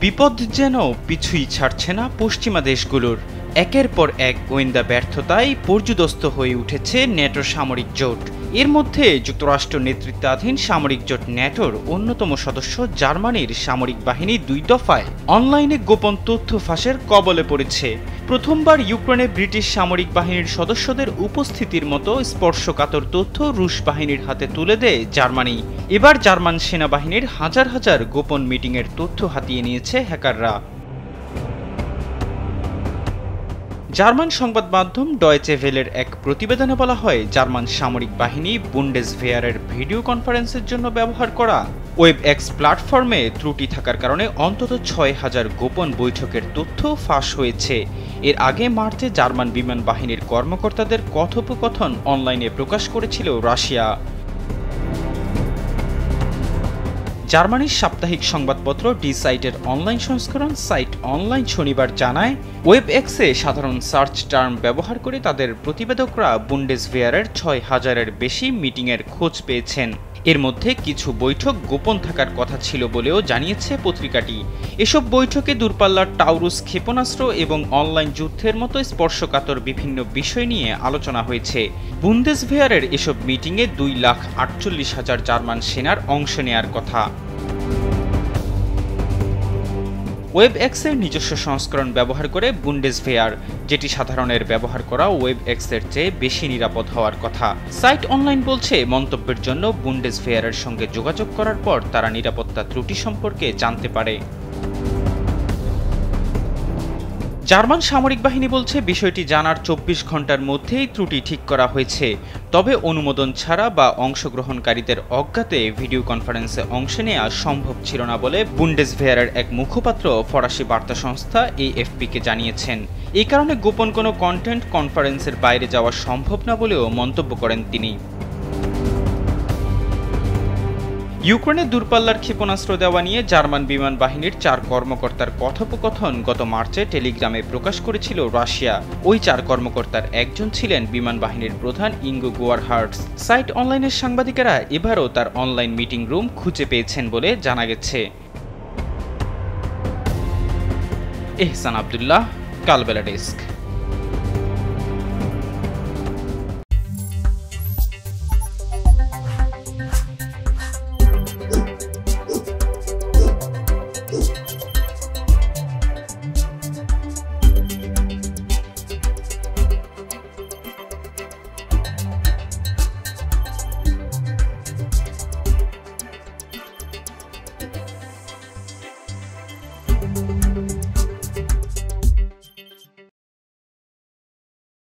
বিপদ যেন পিছুই ছাড়ছে না পশ্চিমা দেশগুলোর। একের পর এক গোয়েন্দা ব্যর্থতায় পর্যুদস্ত হয়ে উঠেছে ন্যাটোর সামরিক জোট। এর মধ্যে যুক্তরাষ্ট্র নেতৃত্বাধীন সামরিক জোট ন্যাটোর অন্যতম সদস্য জার্মানির সামরিক বাহিনী 2 দফায় অনলাইনে গোপন তথ্য ফাঁসের কবলে পড়েছে। প্রথমবার ইউক্রেনে ব্রিটিশ সামরিক বাহিনীর সদস্যদের উপস্থিতির মতো স্পর্শকাতর তথ্য রুশ বাহিনীর হাতে তুলে দেয় জার্মানি। এবার জার্মান সেনাবাহিনীর হাজার হাজার গোপন মিটিংয়ের তথ্য হাতিয়ে নিয়েছে হ্যাকাররা। জার্মান সংবাদ মাধ্যম ডয়েচে ভেলের এক প্রতিবেদনে বলা হয়, জার্মান সামরিক বাহিনী বুন্ডেসভেয়ারের ভিডিও কনফারেন্সের জন্য ব্যবহার করা ওয়েবএক্স প্ল্যাটফর্মে ত্রুটি থাকার কারণে অন্তত ৬,০০০ গোপন বৈঠকের তথ্য ফাঁস হয়েছে। এর আগে মার্চে জার্মান বিমান বাহিনীর কর্মকর্তাদের কথোপকথন অনলাইনে প্রকাশ করেছিল রাশিয়া। জার্মানির সাপ্তাহিক সংবাদপত্র ডি সাইটের অনলাইন সংস্করণ সাইট অনলাইন শনিবার জানায়, ওয়েবএক্সে সাধারণ সার্চ টার্ম ব্যবহার করে তাদের প্রতিবেদকরা বুন্ডেসভেয়ারের ৬,০০০-এর বেশি মিটিংয়ের খোঁজ পেয়েছেন। এর মধ্যে কিছু বৈঠক গোপন থাকার কথা ছিল বলেও জানিয়েছে পত্রিকাটি। এসব বৈঠকে দূরপাল্লার টাউরুস ক্ষেপণাস্ত্র এবং অনলাইন যুদ্ধের মতো স্পর্শকাতর বিভিন্ন বিষয় নিয়ে আলোচনা হয়েছে। বুন্ডেসভেয়ারের এসব মিটিংয়ে 2,48,000 জার্মান সেনার অংশ নেয়ার কথা। ওয়েবএক্সের নিজস্ব সংস্করণ ব্যবহার করে বুন্ডেসভেয়ার, যেটি সাধারণের ব্যবহার করা ওয়েবএক্সের চেয়ে বেশি নিরাপদ হওয়ার কথা। সাইট অনলাইন বলছে, মন্তব্যের জন্য বুন্ডেসভেয়ারের সঙ্গে যোগাযোগ করার পর তারা নিরাপত্তা ত্রুটি সম্পর্কে জানতে পারে। জার্মান সামরিক বাহিনী বলছে, বিষয়টি জানার 24 ঘন্টার মধ্যেই ত্রুটি ঠিক করা হয়েছে। তবে অনুমোদন ছাড়া বা অংশগ্রহণকারীদের অজ্ঞাতে ভিডিও কনফারেন্সে অংশ নেওয়া সম্ভব ছিল না বলে বুন্ডেসভেয়ারের এক মুখপাত্র ফরাসি বার্তা সংস্থা এএফপিকে জানিয়েছেন। এই কারণে গোপন কোনো কন্টেন্ট কনফারেন্সের বাইরে যাওয়া সম্ভব না বলেও মন্তব্য করেন তিনি। ইউক্রেনে দূরপাল্লার ক্ষেপণাস্ত্র দেওয়া নিয়ে জার্মান বিমান বাহিনীর 4 কর্মকর্তার কথোপকথন গত মার্চে টেলিগ্রামে প্রকাশ করেছিল রাশিয়া। ওই 4 কর্মকর্তার একজন ছিলেন বিমান বাহিনীর প্রধান ইঙ্গো গোয়ারহার্টস। সাইট অনলাইনের সাংবাদিকেরা এবারও তার অনলাইন মিটিং রুম খুঁজে পেয়েছেন বলে জানা গেছে। এহসান আব্দুল্লাহ, কালবেলা ডেস্ক।